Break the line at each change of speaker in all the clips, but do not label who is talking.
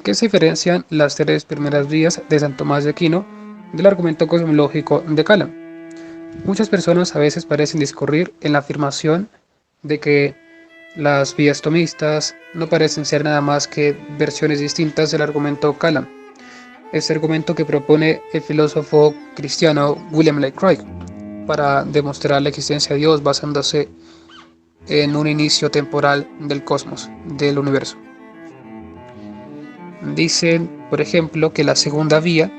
¿En qué se diferencian las tres primeras vías de San Tomás de Aquino del argumento cosmológico de Kalam? Muchas personas a veces parecen discurrir en la afirmación de que las vías tomistas no parecen ser nada más que versiones distintas del argumento Kalam, este argumento que propone el filósofo cristiano William Lane Craig para demostrar la existencia de Dios basándose en un inicio temporal del cosmos, del universo. Dicen, por ejemplo, que la segunda vía,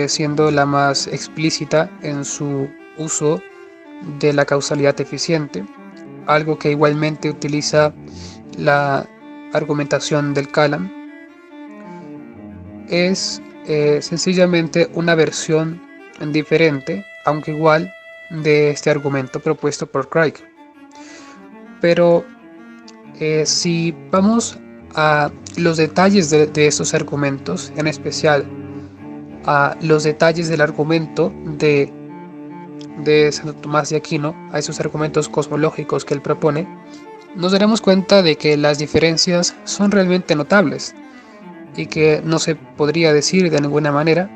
siendo la más explícita en su uso de la causalidad eficiente, algo que igualmente utiliza la argumentación del Kalam, es sencillamente una versión diferente, aunque igual, de este argumento propuesto por Craig. Pero si vamos a los detalles de estos argumentos, en especial a los detalles del argumento de Santo Tomás de Aquino, a esos argumentos cosmológicos que él propone, nos daremos cuenta de que las diferencias son realmente notables y que no se podría decir de ninguna manera,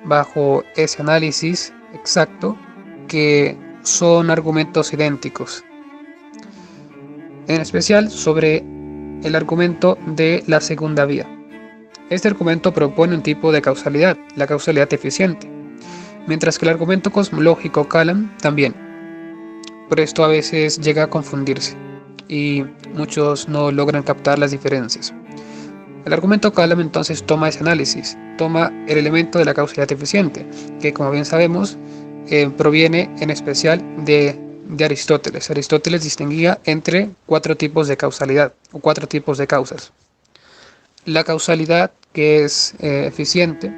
bajo ese análisis exacto, que son argumentos idénticos. En especial sobre el argumento de la segunda vía. Este argumento propone un tipo de causalidad, la causalidad eficiente, mientras que el argumento cosmológico Kalam también. Por esto a veces llega a confundirse y muchos no logran captar las diferencias. El argumento Kalam entonces toma ese análisis, toma el elemento de la causalidad eficiente, que como bien sabemos proviene en especial de Aristóteles. Aristóteles distinguía entre 4 tipos de causalidad o 4 tipos de causas. La causalidad que es eficiente,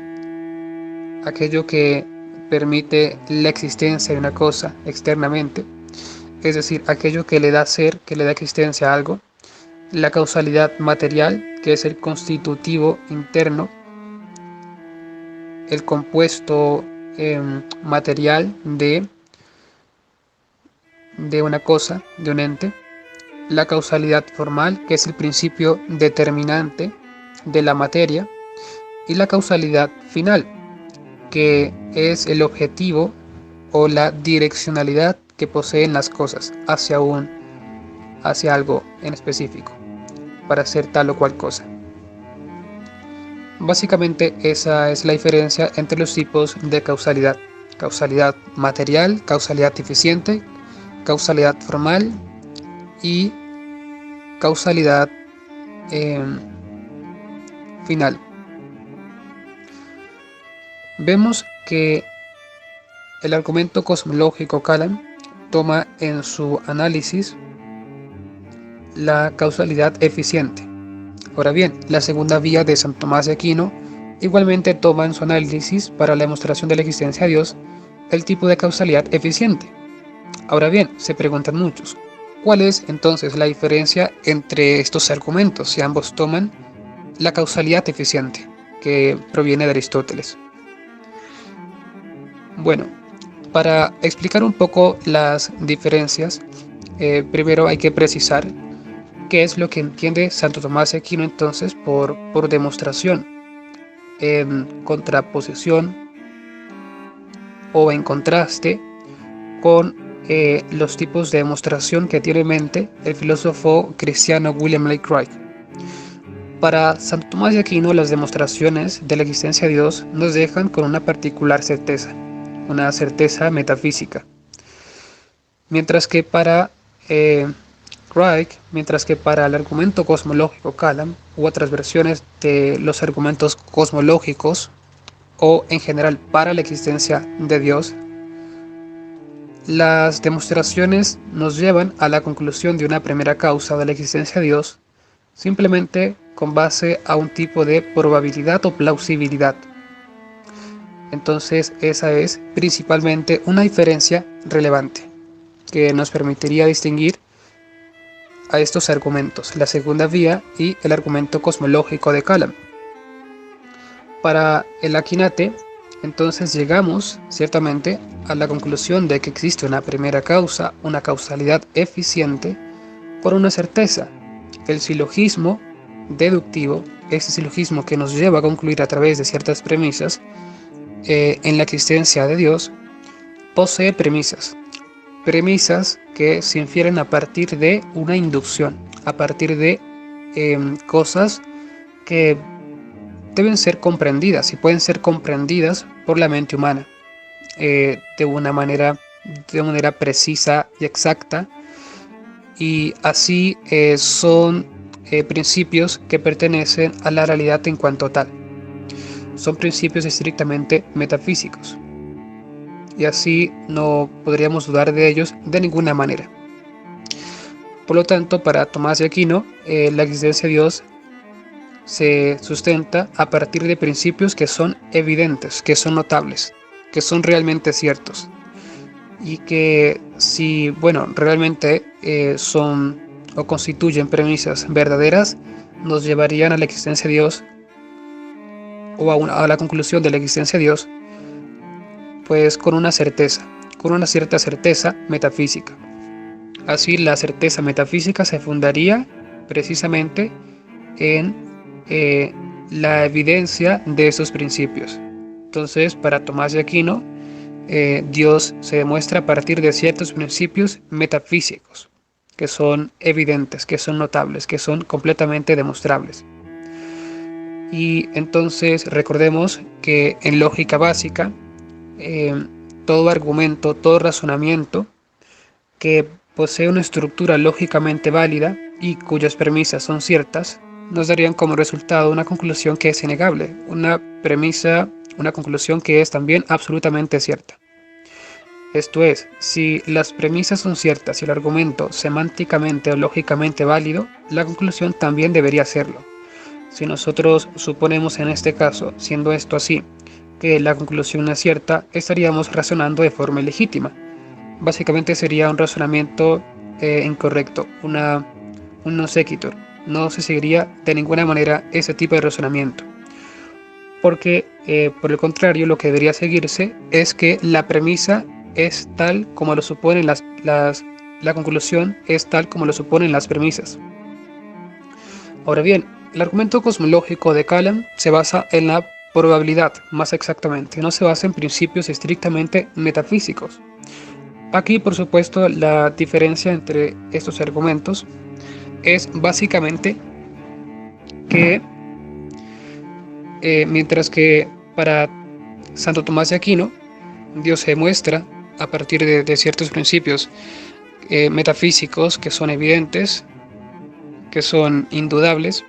aquello que permite la existencia de una cosa externamente, es decir, aquello que le da ser, que le da existencia a algo. La causalidad material, que es el constitutivo interno, el compuesto material de una cosa, de un ente. La causalidad formal, que es el principio determinante de la materia. Y la causalidad final, que es el objetivo o la direccionalidad que poseen las cosas hacia algo en específico, para hacer tal o cual cosa. Básicamente esa es la diferencia entre los tipos de causalidad. Causalidad material, causalidad eficiente, causalidad formal y causalidad final. Vemos que el argumento cosmológico Kalam toma en su análisis la causalidad eficiente. Ahora bien, la segunda vía de San Tomás de Aquino igualmente toma en su análisis para la demostración de la existencia de Dios el tipo de causalidad eficiente. Ahora bien, se preguntan muchos, ¿cuál es entonces la diferencia entre estos argumentos si ambos toman la causalidad eficiente que proviene de Aristóteles? Bueno, para explicar un poco las diferencias, primero hay que precisar qué es lo que entiende Santo Tomás de Aquino entonces por demostración, en contraposición o en contraste con los tipos de demostración que tiene en mente el filósofo cristiano William Lane Craig. Para Santo Tomás de Aquino, las demostraciones de la existencia de Dios nos dejan con una particular certeza, una certeza metafísica, mientras que para Craig, mientras que para el argumento cosmológico Kalam u otras versiones de los argumentos cosmológicos o en general para la existencia de Dios, las demostraciones nos llevan a la conclusión de una primera causa de la existencia de Dios simplemente con base a un tipo de probabilidad o plausibilidad. Entonces esa es principalmente una diferencia relevante que nos permitiría distinguir a estos argumentos, la segunda vía y el argumento cosmológico de Kalam. Para el Aquinate, entonces llegamos ciertamente a la conclusión de que existe una primera causa, una causalidad eficiente, por una certeza, el silogismo deductivo, ese silogismo que nos lleva a concluir a través de ciertas premisas en la existencia de Dios, posee premisas. Premisas que se infieren a partir de una inducción, a partir de cosas que deben ser comprendidas y pueden ser comprendidas por la mente humana de una manera precisa y exacta, y así son principios que pertenecen a la realidad en cuanto tal. Son principios estrictamente metafísicos, y así no podríamos dudar de ellos de ninguna manera. Por lo tanto, para Tomás de Aquino, la existencia de Dios se sustenta a partir de principios que son evidentes, que son notables, que son realmente ciertos, y que si, realmente son o constituyen premisas verdaderas, nos llevarían a la existencia de Dios o a la conclusión de la existencia de Dios, pues con una cierta certeza metafísica. Así, la certeza metafísica se fundaría precisamente en la evidencia de esos principios. Entonces, para Tomás de Aquino, Dios se demuestra a partir de ciertos principios metafísicos que son evidentes, que son notables, que son completamente demostrables. Y entonces recordemos que en lógica básica, todo argumento, todo razonamiento que posee una estructura lógicamente válida y cuyas premisas son ciertas, nos darían como resultado una conclusión que es innegable, una conclusión que es también absolutamente cierta. Esto es, si las premisas son ciertas y el argumento semánticamente o lógicamente válido, la conclusión también debería serlo. Si nosotros suponemos en este caso, siendo esto así, que la conclusión no es cierta, estaríamos razonando de forma ilegítima. Básicamente sería un razonamiento incorrecto, un non sequitur. No se seguiría de ninguna manera ese tipo de razonamiento. Porque, por el contrario, lo que debería seguirse es que la premisa es tal como lo suponen la conclusión es tal como lo suponen las premisas. Ahora bien, el argumento cosmológico de Kalam se basa en la probabilidad, más exactamente, no se basa en principios estrictamente metafísicos. Aquí, por supuesto, la diferencia entre estos argumentos es básicamente que mientras que para Santo Tomás de Aquino, Dios se muestra a partir de ciertos principios metafísicos que son evidentes, que son indudables,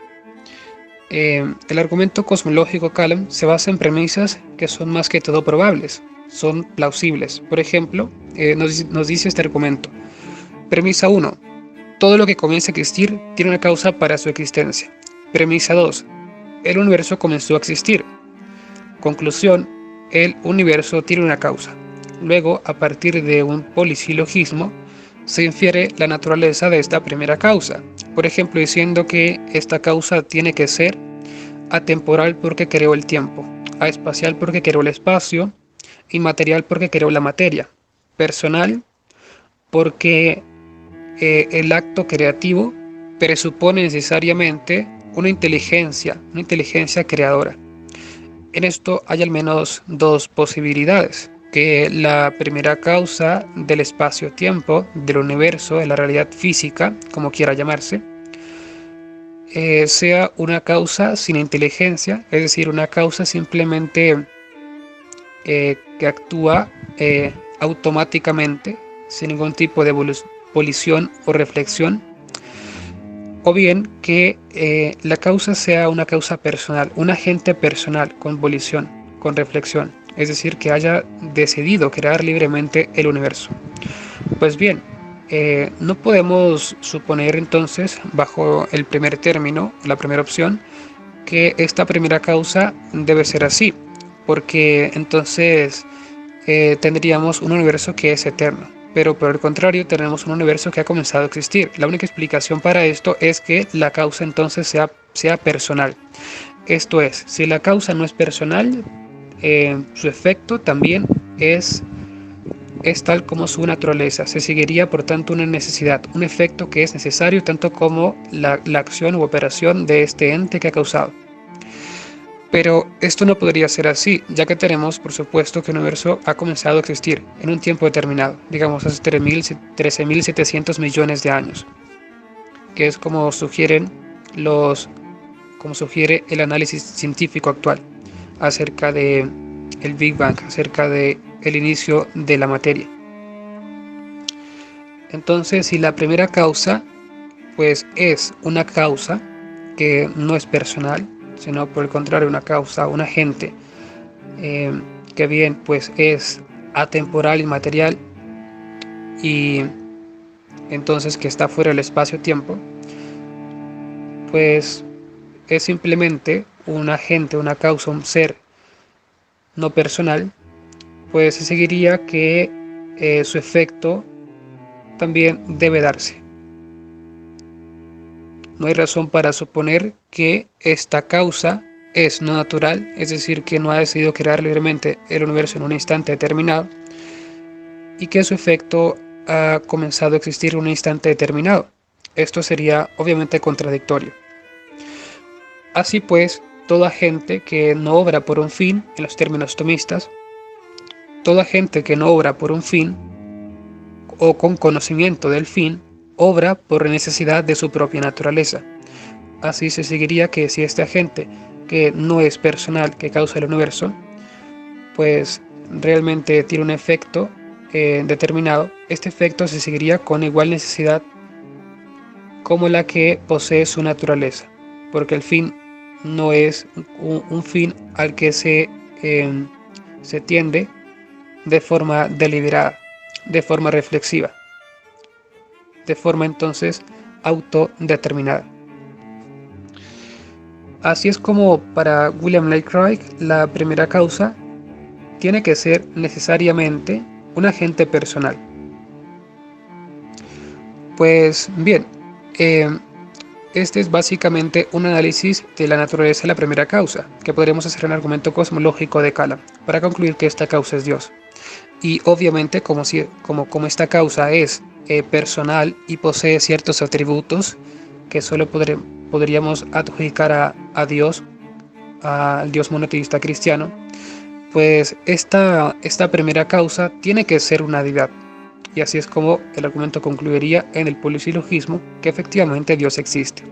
el argumento cosmológico Kalam se basa en premisas que son más que todo probables, son plausibles. Por ejemplo, nos dice este argumento. Premisa 1. Todo lo que comienza a existir tiene una causa para su existencia. Premisa 2. El universo comenzó a existir. Conclusión. El universo tiene una causa. Luego, a partir de un polisilogismo, se infiere la naturaleza de esta primera causa. Por ejemplo, diciendo que esta causa tiene que ser atemporal porque creó el tiempo, aespacial porque creó el espacio, inmaterial porque creó la materia, personal porque el acto creativo presupone necesariamente una inteligencia creadora. En esto hay al menos dos posibilidades: que la primera causa del espacio-tiempo, del universo, de la realidad física, como quiera llamarse, sea una causa sin inteligencia, es decir, una causa simplemente que actúa automáticamente, sin ningún tipo de volición o reflexión, o bien que la causa sea una causa personal, un agente personal con volición, con reflexión, es decir, que haya decidido crear libremente el universo. Pues bien, no podemos suponer entonces, bajo el primer término, la primera opción, que esta primera causa debe ser así, porque entonces tendríamos un universo que es eterno. Pero por el contrario, tenemos un universo que ha comenzado a existir. La única explicación para esto es que la causa entonces sea personal. Esto es, si la causa no es personal, su efecto también es es tal como su naturaleza. Se seguiría, por tanto, una necesidad, un efecto que es necesario tanto como la acción u operación de este ente que ha causado. Pero esto no podría ser así, ya que tenemos, por supuesto, que el universo ha comenzado a existir en un tiempo determinado, digamos hace 13.700 millones de años, que es como sugiere el análisis científico actual acerca de el Big Bang, acerca de el inicio de la materia. Entonces, si la primera causa pues es una causa que no es personal, sino por el contrario una causa, un agente que bien pues es atemporal y material, y entonces que está fuera del espacio-tiempo, pues es simplemente un agente, una causa, un ser no personal, pues se seguiría que su efecto también debe darse. No hay razón para suponer que esta causa es no natural, es decir, que no ha decidido crear libremente el universo en un instante determinado, y que su efecto ha comenzado a existir en un instante determinado. Esto sería obviamente contradictorio. Así pues, toda gente que no obra por un fin, en los términos tomistas, toda gente que no obra por un fin o con conocimiento del fin, obra por necesidad de su propia naturaleza. Así se seguiría que si este agente que no es personal, que causa el universo, pues realmente tiene un efecto determinado, este efecto se seguiría con igual necesidad como la que posee su naturaleza, porque el fin no es un fin al que se tiende de forma deliberada, de forma reflexiva, de forma entonces autodeterminada. Así es como para William Lane Craig la primera causa tiene que ser necesariamente un agente personal. Pues bien, este es básicamente un análisis de la naturaleza de la primera causa, que podremos hacer en el argumento cosmológico de Kalam, para concluir que esta causa es Dios. Y obviamente, como esta causa es personal y posee ciertos atributos que solo podríamos adjudicar a Dios, al Dios monoteísta cristiano, pues esta primera causa tiene que ser una deidad. Y así es como el argumento concluiría en el polisilogismo que efectivamente Dios existe.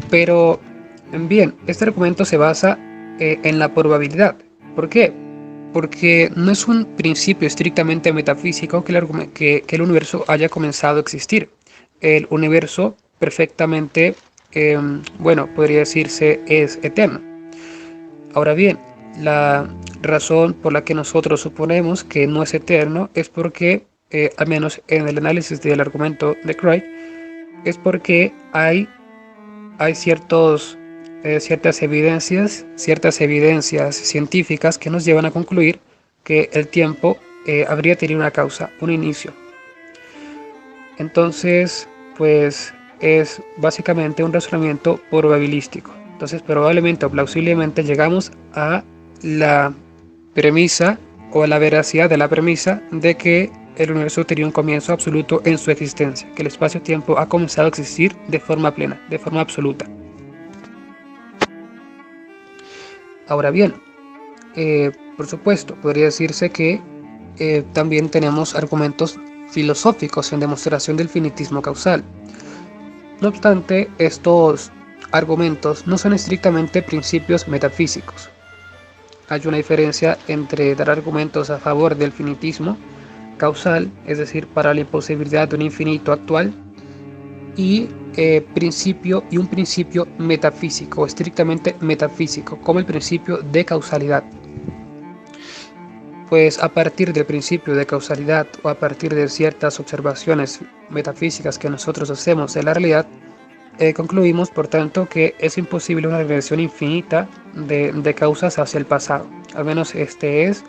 Pero bien, este argumento se basa en la probabilidad. ¿Por qué? Porque no es un principio estrictamente metafísico que el universo haya comenzado a existir. El universo perfectamente, podría decirse, es eterno. Ahora bien, la razón por la que nosotros suponemos que no es eterno es porque, al menos en el análisis del argumento de Craig, es porque hay ciertas evidencias científicas que nos llevan a concluir que el tiempo habría tenido una causa, un inicio. Entonces, pues es básicamente un razonamiento probabilístico. Entonces, probablemente o plausiblemente llegamos a la premisa o a la veracidad de la premisa de que el universo tenía un comienzo absoluto en su existencia, que el espacio-tiempo ha comenzado a existir de forma plena, de forma absoluta. Ahora bien, por supuesto, podría decirse que también tenemos argumentos filosóficos en demostración del finitismo causal. No obstante, estos argumentos no son estrictamente principios metafísicos. Hay una diferencia entre dar argumentos a favor del finitismo causal, es decir, para la imposibilidad de un infinito actual, y un principio metafísico, estrictamente metafísico, como el principio de causalidad. Pues a partir del principio de causalidad o a partir de ciertas observaciones metafísicas que nosotros hacemos de la realidad, concluimos por tanto que es imposible una regresión infinita de causas hacia el pasado. Al menos esta es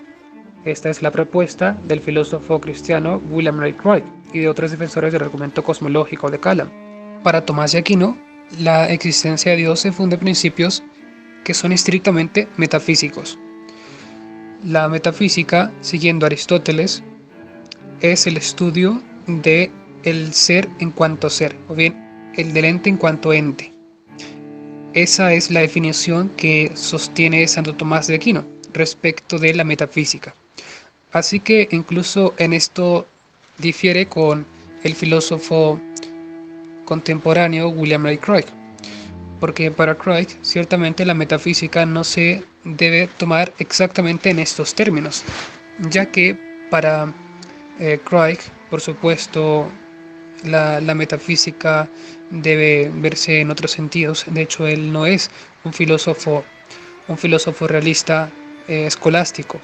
la propuesta del filósofo cristiano William Lane Craig y de otros defensores del argumento cosmológico de Kalam. Para Tomás de Aquino, la existencia de Dios se funda en principios que son estrictamente metafísicos. La metafísica, siguiendo Aristóteles, es el estudio de el ser en cuanto ser, o bien el del ente en cuanto ente. Esa es la definición que sostiene Santo Tomás de Aquino respecto de la metafísica. Así que incluso en esto difiere con el filósofo contemporáneo William Lane Craig, porque para Craig ciertamente la metafísica no se debe tomar exactamente en estos términos, ya que para Craig, por supuesto, la metafísica debe verse en otros sentidos. De hecho, él no es un filósofo realista escolástico.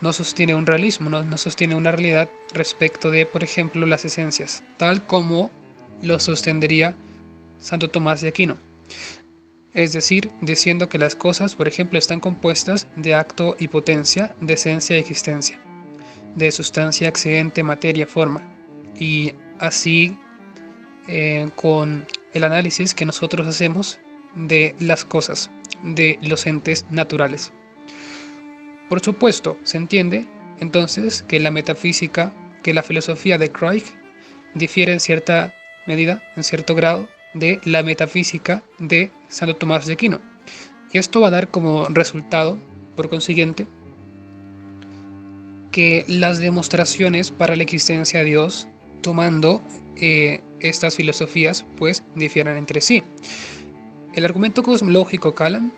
No sostiene un realismo, no sostiene una realidad respecto de, por ejemplo, las esencias, tal como lo sostendría Santo Tomás de Aquino. Es decir, diciendo que las cosas, por ejemplo, están compuestas de acto y potencia, de esencia y existencia, de sustancia, accidente, materia, forma. Y así con el análisis que nosotros hacemos de las cosas, de los entes naturales. Por supuesto, se entiende entonces que la metafísica, que la filosofía de Craig difiere en cierta medida, en cierto grado, de la metafísica de Santo Tomás de Aquino. Y esto va a dar como resultado, por consiguiente, que las demostraciones para la existencia de Dios, tomando estas filosofías, pues difieren entre sí. El argumento cosmológico Kalam,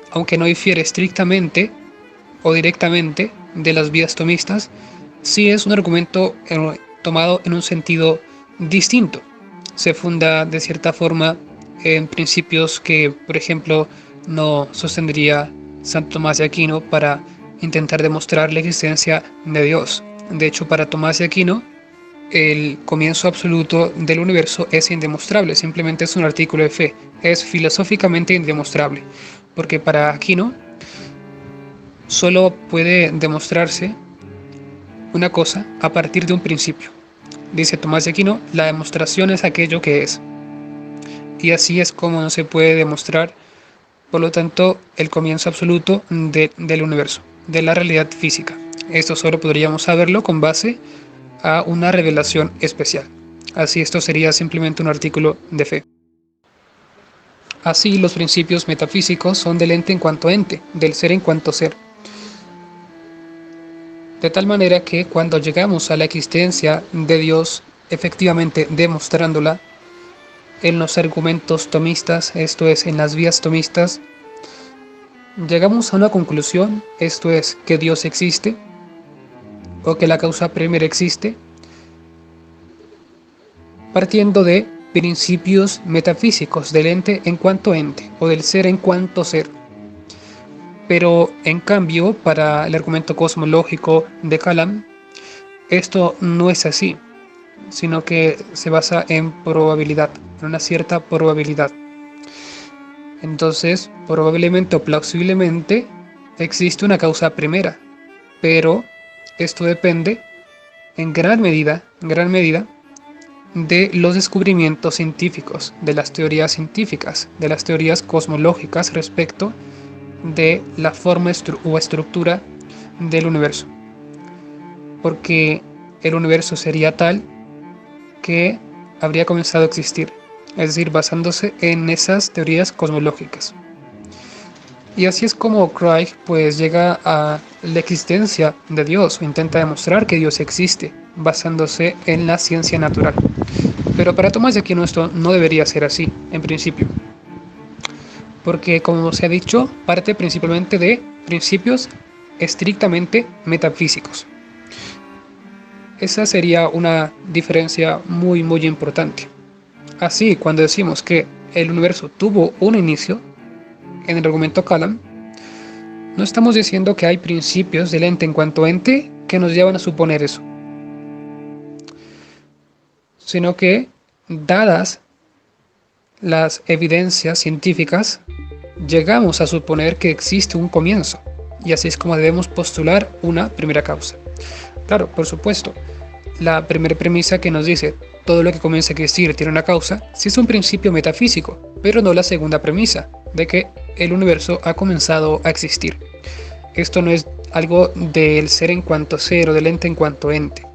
aunque no difiere estrictamente o directamente de las vías tomistas, sí es un argumento tomado en un sentido distinto. Se funda de cierta forma en principios que, por ejemplo, no sostendría Santo Tomás de Aquino para intentar demostrar la existencia de Dios. De hecho, para Tomás de Aquino, el comienzo absoluto del universo es indemostrable, simplemente es un artículo de fe, es filosóficamente indemostrable, porque para Aquino solo puede demostrarse una cosa a partir de un principio. Dice Tomás de Aquino, la demostración es aquello que es. Y así es como no se puede demostrar, por lo tanto, el comienzo absoluto del universo, de la realidad física. Esto solo podríamos saberlo con base a una revelación especial. Así esto sería simplemente un artículo de fe. Así los principios metafísicos son del ente en cuanto ente, del ser en cuanto ser. De tal manera que cuando llegamos a la existencia de Dios, efectivamente demostrándola en los argumentos tomistas, esto es, en las vías tomistas, llegamos a una conclusión, esto es, que Dios existe, o que la causa primera existe, partiendo de principios metafísicos del ente en cuanto ente, o del ser en cuanto ser. Pero en cambio, para el argumento cosmológico de Kalam, esto no es así, sino que se basa en probabilidad, en una cierta probabilidad. Entonces, probablemente o plausiblemente existe una causa primera, pero esto depende en gran medida de los descubrimientos científicos, de las teorías científicas, de las teorías cosmológicas respecto de la forma o estructura del universo, porque el universo sería tal que habría comenzado a existir, es decir, basándose en esas teorías cosmológicas. Y así es como Craig pues llega a la existencia de Dios, o intenta demostrar que Dios existe, basándose en la ciencia natural. Pero para Tomás de Aquino esto no debería ser así, en principio, porque, como se ha dicho, parte principalmente de principios estrictamente metafísicos. Esa sería una diferencia muy importante. Así, cuando decimos que el universo tuvo un inicio, en el argumento Kalam, no estamos diciendo que hay principios del ente en cuanto ente que nos llevan a suponer eso, sino que, dadas las evidencias científicas, llegamos a suponer que existe un comienzo, y así es como debemos postular una primera causa. Claro, por supuesto, la primera premisa que nos dice todo lo que comienza a existir tiene una causa, sí es un principio metafísico, pero no la segunda premisa, de que el universo ha comenzado a existir. Esto no es algo del ser en cuanto ser o del ente en cuanto ente,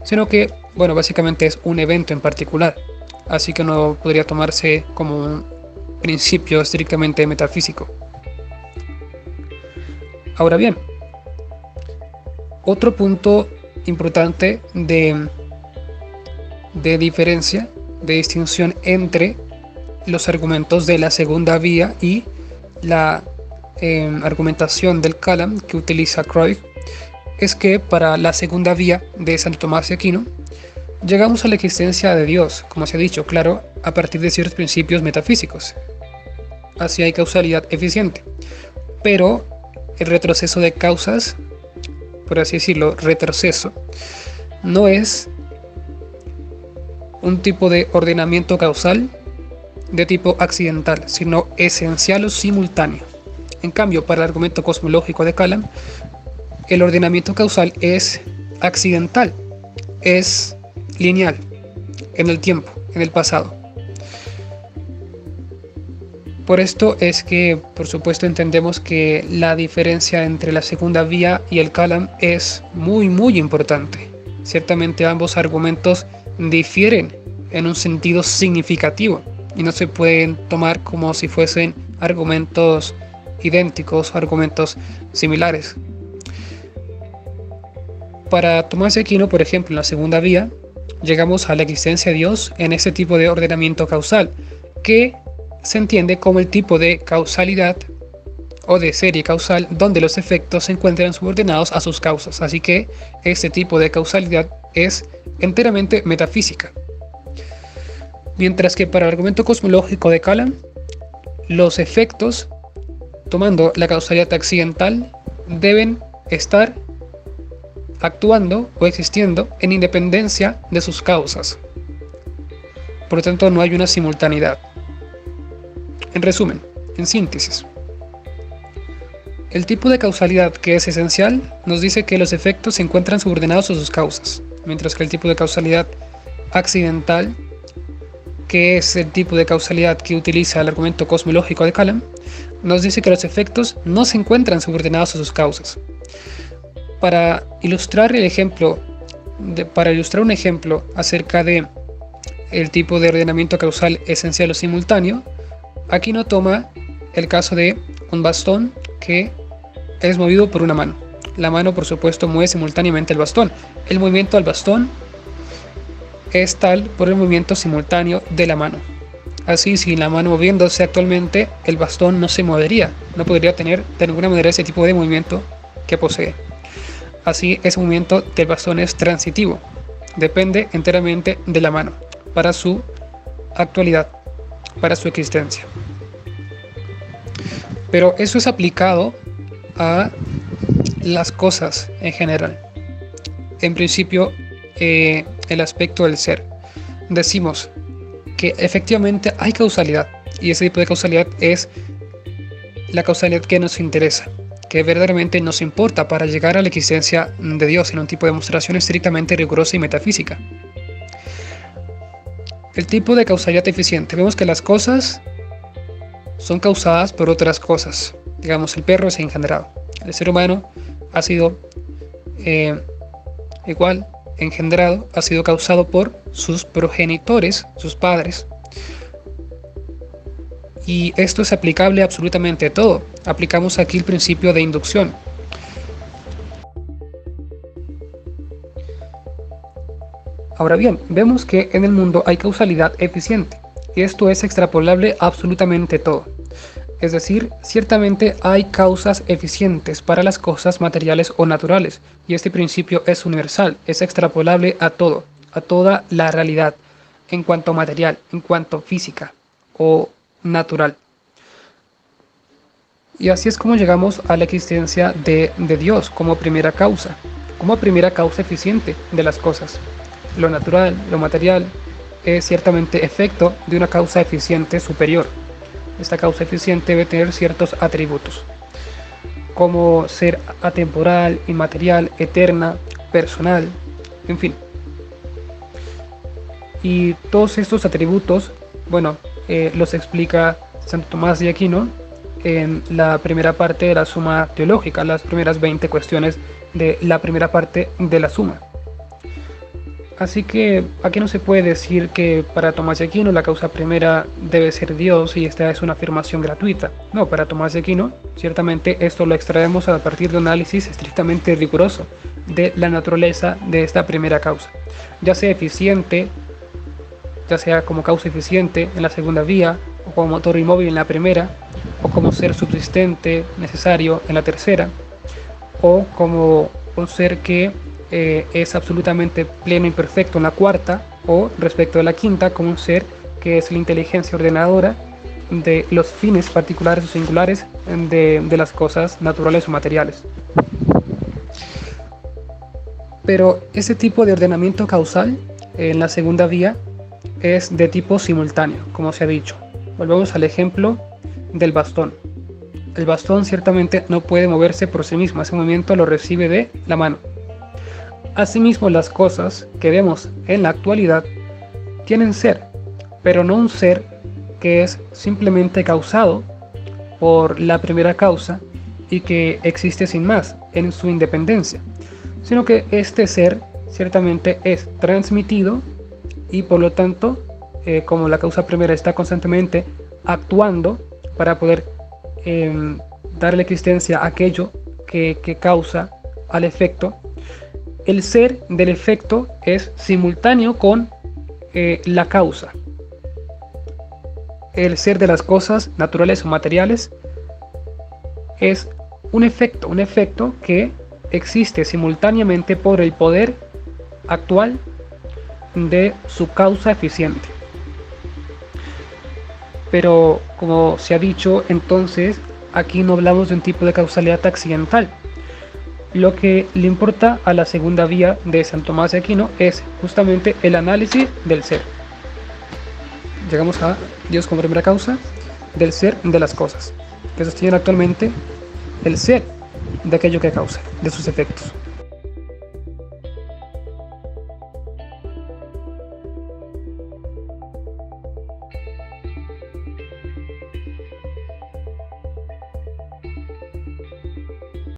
sino que, bueno, básicamente es un evento en particular, así que no podría tomarse como un principio estrictamente metafísico. Ahora bien, otro punto importante de diferencia, de distinción entre los argumentos de la segunda vía y la argumentación del Kalam que utiliza Cruyff, es que para la segunda vía de Santo Tomás de Aquino llegamos a la existencia de Dios, como se ha dicho, claro, a partir de ciertos principios metafísicos. Así hay causalidad eficiente, pero el retroceso de causas, por así decirlo, retroceso, no es un tipo de ordenamiento causal de tipo accidental, sino esencial o simultáneo. En cambio, para el argumento cosmológico de Kalam, el ordenamiento causal es accidental, es lineal, en el tiempo, en el pasado. Por esto es que, por supuesto, entendemos que la diferencia entre la segunda vía y el Kalam es muy importante. Ciertamente ambos argumentos difieren en un sentido significativo y no se pueden tomar como si fuesen argumentos idénticos o argumentos similares. Para Tomás de Aquino, por ejemplo, en la segunda vía, llegamos a la existencia de Dios en este tipo de ordenamiento causal, que se entiende como el tipo de causalidad o de serie causal donde los efectos se encuentran subordinados a sus causas. Así que este tipo de causalidad es enteramente metafísica. Mientras que para el argumento cosmológico de Kalam, los efectos, tomando la causalidad accidental, deben estar actuando o existiendo en independencia de sus causas. Por lo tanto, no hay una simultaneidad. En resumen, en síntesis, el tipo de causalidad que es esencial nos dice que los efectos se encuentran subordinados a sus causas, mientras que el tipo de causalidad accidental, que es el tipo de causalidad que utiliza el argumento cosmológico de Kalam, nos dice que los efectos no se encuentran subordinados a sus causas. Para ilustrar un ejemplo acerca de el tipo de ordenamiento causal esencial o simultáneo, Aquino toma el caso de un bastón que es movido por una mano. La mano, por supuesto, mueve simultáneamente el bastón. El movimiento del bastón es tal por el movimiento simultáneo de la mano. Así, si la mano moviéndose actualmente, el bastón no se movería, no podría tener de ninguna manera ese tipo de movimiento que posee. Así, ese movimiento del bastón es transitivo, depende enteramente de la mano para su actualidad, para su existencia. Pero eso es aplicado a las cosas en general. En principio, el aspecto del ser. Decimos que efectivamente hay causalidad, y ese tipo de causalidad es la causalidad que nos interesa, que verdaderamente nos importa para llegar a la existencia de Dios en un tipo de demostración estrictamente rigurosa y metafísica. El tipo de causalidad eficiente. Vemos que las cosas son causadas por otras cosas. Digamos, el perro es engendrado. El ser humano ha sido igual engendrado, ha sido causado por sus progenitores, sus padres. Y esto es aplicable absolutamente a todo. Aplicamos aquí el principio de inducción. Ahora bien, vemos que en el mundo hay causalidad eficiente, y esto es extrapolable a absolutamente todo. Es decir, ciertamente hay causas eficientes para las cosas materiales o naturales, y este principio es universal, es extrapolable a todo, a toda la realidad, en cuanto material, en cuanto física o natural. Y así es como llegamos a la existencia de Dios como primera causa eficiente de las cosas. Lo natural, lo material, es ciertamente efecto de una causa eficiente superior. Esta causa eficiente debe tener ciertos atributos, como ser atemporal, inmaterial, eterna, personal, en fin. Y todos estos atributos, los explica Santo Tomás de Aquino en la primera parte de la suma teológica, las primeras 20 cuestiones de la primera parte de la suma. Así que aquí no se puede decir que para Tomás de Aquino la causa primera debe ser Dios y esta es una afirmación gratuita. No, para Tomás de Aquino ciertamente esto lo extraemos a partir de un análisis estrictamente riguroso de la naturaleza de esta primera causa, ya sea eficiente, ya sea como causa eficiente en la segunda vía, o como motor inmóvil en la primera, o como ser subsistente necesario en la tercera, o como un ser que es absolutamente pleno y perfecto en la cuarta, o respecto de la quinta, como un ser que es la inteligencia ordenadora de los fines particulares o singulares de las cosas naturales o materiales. Pero ese tipo de ordenamiento causal en la segunda vía es de tipo simultáneo, como se ha dicho. Volvemos al ejemplo del bastón. El bastón ciertamente no puede moverse por sí mismo, ese movimiento lo recibe de la mano. Asimismo, las cosas que vemos en la actualidad tienen ser, pero no un ser que es simplemente causado por la primera causa y que existe sin más en su independencia, sino que este ser ciertamente es transmitido y por lo tanto, como la causa primera está constantemente actuando para poder darle existencia a aquello que causa al efecto, el ser del efecto es simultáneo con la causa. El ser de las cosas naturales o materiales es un efecto que existe simultáneamente por el poder actual de su causa eficiente. Pero como se ha dicho, entonces aquí no hablamos de un tipo de causalidad accidental. Lo que le importa a la segunda vía de San Tomás de Aquino es justamente el análisis del ser. Llegamos a Dios como primera causa del ser de las cosas, que sostienen actualmente el ser de aquello que causa, de sus efectos.